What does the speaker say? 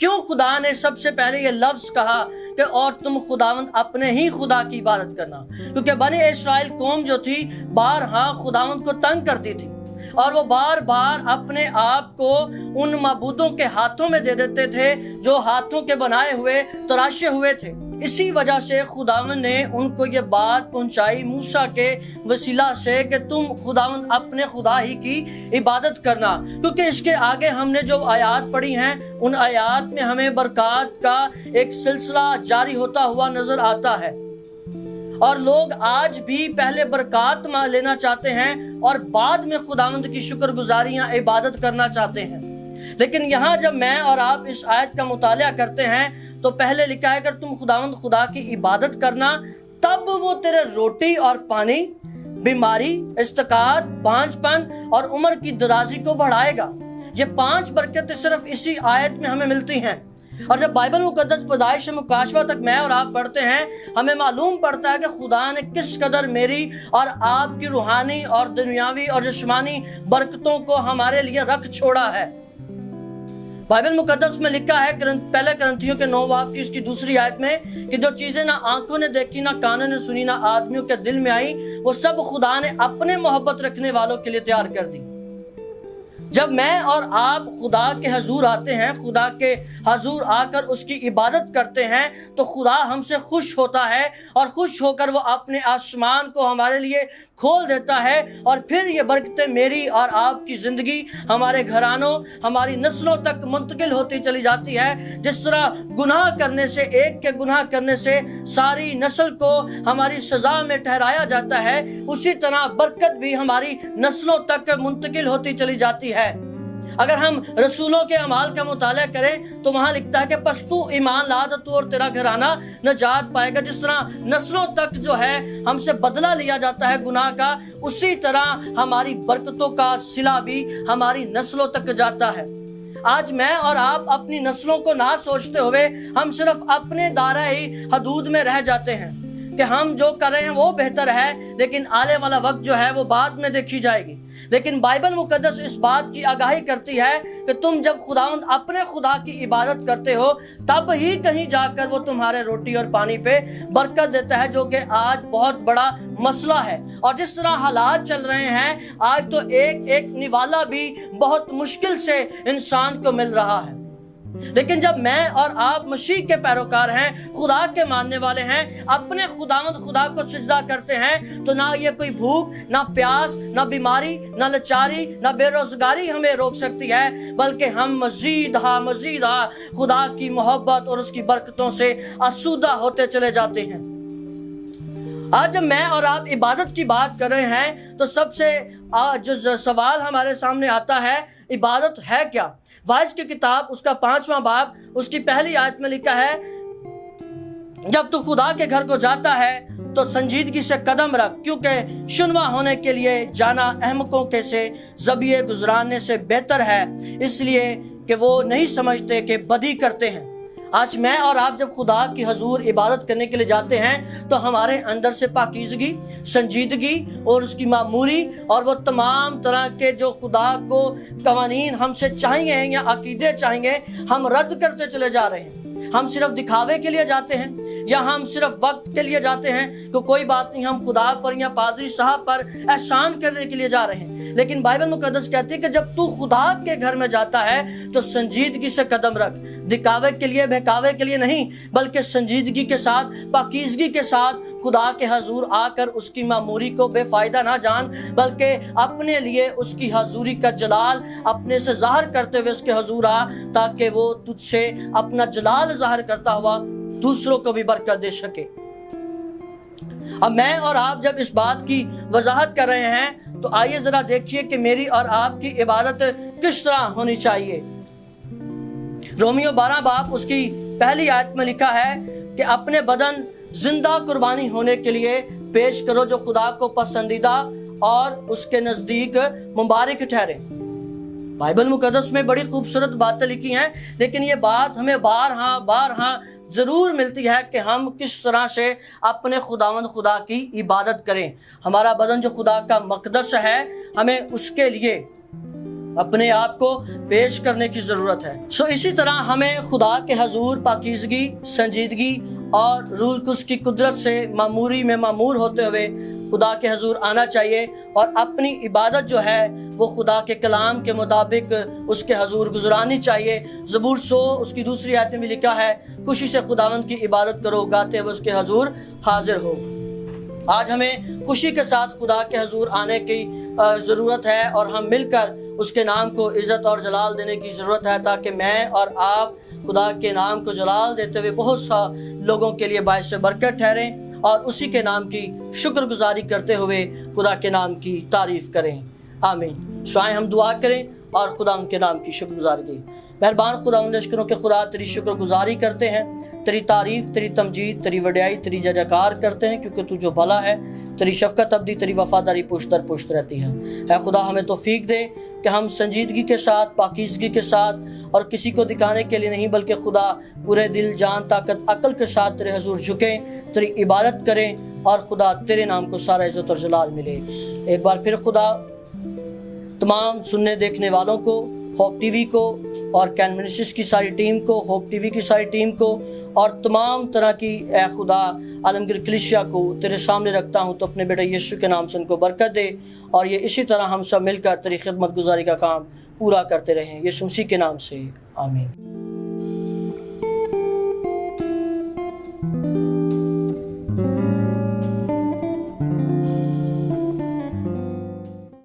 کیوں خدا نے سب سے پہلے یہ لفظ کہا کہ اور تم خداوند اپنے ہی خدا کی عبادت کرنا؟ کیونکہ بنی اسرائیل قوم جو تھی بارہا خداوند کو تنگ کرتی تھی اور وہ بار بار اپنے آپ کو ان معبودوں کے ہاتھوں میں دے دیتے تھے جو ہاتھوں کے بنائے ہوئے تراشے ہوئے تھے۔ اسی وجہ سے خداوند نے ان کو یہ بات پہنچائی موسیٰ کے وسیلہ سے کہ تم خداوند اپنے خدا ہی کی عبادت کرنا، کیونکہ اس کے آگے ہم نے جو آیات پڑھی ہیں ان آیات میں ہمیں برکات کا ایک سلسلہ جاری ہوتا ہوا نظر آتا ہے، اور لوگ آج بھی پہلے برکات لینا چاہتے ہیں اور بعد میں خداوند کی شکر گزاریاں عبادت کرنا چاہتے ہیں۔ لیکن یہاں جب میں اور آپ اس آیت کا مطالعہ کرتے ہیں تو پہلے لکھا ہے کہ تم خداوند خدا کی عبادت کرنا، تب وہ تیرے روٹی اور پانی، بیماری، استقامت، بانجھ پن اور عمر کی درازی کو بڑھائے گا۔ یہ 5 برکتیں صرف اسی آیت میں ہمیں ملتی ہیں، اور جب بائبل مقدس پیدائش مکاشفہ تک میں اور آپ پڑھتے ہیں ہمیں معلوم پڑتا ہے کہ خدا نے کس قدر میری اور آپ کی روحانی اور دنیاوی اور جسمانی برکتوں کو ہمارے لیے رکھ چھوڑا ہے۔ بائبل مقدس میں لکھا ہے پہلے کرنتھیوں کے 9 باب کی اس کی 2 آیت میں کہ جو چیزیں نہ آنکھوں نے دیکھی، نہ کانوں نے سنی، نہ آدمیوں کے دل میں آئی، وہ سب خدا نے اپنے محبت رکھنے والوں کے لیے تیار کر دی۔ جب میں اور آپ خدا کے حضور آتے ہیں، خدا کے حضور آ کر اس کی عبادت کرتے ہیں تو خدا ہم سے خوش ہوتا ہے، اور خوش ہو کر وہ اپنے آسمان کو ہمارے لیے کھول دیتا ہے، اور پھر یہ برکتیں میری اور آپ کی زندگی، ہمارے گھرانوں، ہماری نسلوں تک منتقل ہوتی چلی جاتی ہے۔ جس طرح گناہ کرنے سے، ایک کے گناہ کرنے سے ساری نسل کو ہماری سزا میں ٹھہرایا جاتا ہے، اسی طرح برکت بھی ہماری نسلوں تک منتقل ہوتی چلی جاتی ہے۔ اگر ہم رسولوں کے اعمال کا مطالعہ کریں تو وہاں لکھتا ہے کہ پس تو ایمان لا تو اور تیرا گھرانہ نجات پائے گا۔ جس طرح نسلوں تک جو ہے ہم سے بدلہ لیا جاتا ہے گناہ کا، اسی طرح ہماری برکتوں کا صلہ بھی ہماری نسلوں تک جاتا ہے۔ آج میں اور آپ اپنی نسلوں کو نہ سوچتے ہوئے ہم صرف اپنے دائرۂ حدود میں رہ جاتے ہیں کہ ہم جو کر رہے ہیں وہ بہتر ہے، لیکن آنے والا وقت جو ہے وہ بعد میں دیکھی جائے گی۔ لیکن بائبل مقدس اس بات کی آگاہی کرتی ہے کہ تم جب خداوند اپنے خدا کی عبادت کرتے ہو تب ہی کہیں جا کر وہ تمہارے روٹی اور پانی پہ برکت دیتا ہے، جو کہ آج بہت بڑا مسئلہ ہے۔ اور جس طرح حالات چل رہے ہیں آج تو ایک نوالا بھی بہت مشکل سے انسان کو مل رہا ہے۔ لیکن جب میں اور آپ مسیح کے پیروکار ہیں، خدا کے ماننے والے ہیں، اپنے خداوند خدا کو سجدہ کرتے ہیں، تو نہ یہ کوئی بھوک، نہ پیاس، نہ بیماری، نہ لاچاری، نہ بے روزگاری ہمیں روک سکتی ہے، بلکہ ہم مزید خدا کی محبت اور اس کی برکتوں سے آسودہ ہوتے چلے جاتے ہیں۔ آج جب میں اور آپ عبادت کی بات کر رہے ہیں تو سب سے جو سوال ہمارے سامنے آتا ہے، عبادت ہے کیا؟ وائز کی کتاب اس کا 5واں باب اس کی پہلی آیت میں لکھا ہے، جب تو خدا کے گھر کو جاتا ہے تو سنجیدگی سے قدم رکھ، کیونکہ شنوا ہونے کے لیے جانا احمقوں کے سے ذبیحہ گزرانے سے بہتر ہے، اس لیے کہ وہ نہیں سمجھتے کہ بدی کرتے ہیں۔ آج میں اور آپ جب خدا کی حضور عبادت کرنے کے لیے جاتے ہیں تو ہمارے اندر سے پاکیزگی، سنجیدگی اور اس کی معموری اور وہ تمام طرح کے جو خدا کو قوانین ہم سے چاہیے یا عقیدے چاہیے ہم رد کرتے چلے جا رہے ہیں۔ ہم صرف دکھاوے کے لیے جاتے ہیں یا ہم صرف وقت کے لیے جاتے ہیں کہ کوئی بات نہیں، ہم خدا پر یا پادری صاحب پر احسان کرنے کے لیے جا رہے ہیں۔ لیکن بائبل مقدس کہتی ہے کہ جب تو خدا کے گھر میں جاتا ہے تو سنجیدگی سے قدم رکھ، دکھاوے کے لیے، بہکاوے کے لیے نہیں، بلکہ سنجیدگی کے ساتھ، پاکیزگی کے ساتھ خدا کے حضور آ کر اس کی معموری کو بے فائدہ نہ جان، بلکہ اپنے لیے اس کی حضوری کا جلال اپنے سے ظاہر کرتے ہوئے اس کے حضور آ، تاکہ وہ تجھ سے اپنا جلال ظاہر کرتا ہوا دوسروں کو بھی برکت دے سکے۔ اب میں اور آپ جب اس بات کی وضاحت کر رہے ہیں تو آئیے ذرا دیکھیے کہ میری اور آپ کی عبادت کس طرح ہونی چاہیے۔ رومیو 12 باب اس کی پہلی آیت میں لکھا ہے کہ اپنے بدن زندہ قربانی ہونے کے لیے پیش کرو جو خدا کو پسندیدہ اور اس کے نزدیک مبارک ٹھہرے۔ بائبل مقدس میں بڑی خوبصورت باتیں لکھی ہیں، لیکن یہ بات ہمیں بارہا ضرور ملتی ہے کہ ہم کس طرح سے اپنے خداوند خدا کی عبادت کریں۔ ہمارا بدن جو خدا کا مقدس ہے، ہمیں اس کے لیے اپنے آپ کو پیش کرنے کی ضرورت ہے۔ اسی طرح ہمیں خدا کے حضور پاکیزگی، سنجیدگی اور روح القدس کی قدرت سے معموری میں معمور ہوتے ہوئے خدا کے حضور آنا چاہیے، اور اپنی عبادت جو ہے وہ خدا کے کلام کے مطابق اس کے حضور گزرانی چاہیے۔ زبور 100 اس کی دوسری آیت میں بھی لکھا ہے، خوشی سے خداوند کی عبادت کرو، گاتے ہوئے اس کے حضور حاضر ہو۔ آج ہمیں خوشی کے ساتھ خدا کے حضور آنے کی ضرورت ہے، اور ہم مل کر اس کے نام کو عزت اور جلال دینے کی ضرورت ہے، تاکہ میں اور آپ خدا کے نام کو جلال دیتے ہوئے بہت سا لوگوں کے لیے باعث برکت ٹھہریں، اور اسی کے نام کی شکر گزاری کرتے ہوئے خدا کے نام کی تعریف کریں۔ آمین۔ آئیں ہم دعا کریں اور خدا ان کے نام کی شکر گزاری کی۔ مہربان خدا ان لشکروں کے خدا، تیری شکر گزاری کرتے ہیں، تیری تعریف، تیری تمجید، تیری وڈیائی، تیری ججاکار کرتے ہیں، کیونکہ تو جو بھلا ہے، تیری شفقت ابدی، تیری وفاداری پشت در پشت رہتی ہے۔ اے خدا ہمیں توفیق دے کہ ہم سنجیدگی کے ساتھ، پاکیزگی کے ساتھ، اور کسی کو دکھانے کے لیے نہیں بلکہ خدا پورے دل، جان، طاقت، عقل کے ساتھ تیرے حضور جھکیں، تیری عبادت کریں، اور خدا تیرے نام کو سارا عزت اور جلال ملے۔ ایک بار پھر خدا تمام سننے دیکھنے والوں کو، ہوپ ٹی وی کو اور کین منسٹریز کی ساری ٹیم کو، ہوپ ٹی وی کی ساری ٹیم کو، اور تمام طرح کی اے خدا عالمگیر کلیسیا کو تیرے سامنے رکھتا ہوں۔ تو اپنے بیٹے یسوع کے نام سے ان کو برکت دے، اور یہ اسی طرح ہم سب مل کر تیری خدمت گزاری کا کام پورا کرتے رہیں، یسوع مسیح کے نام سے آمین۔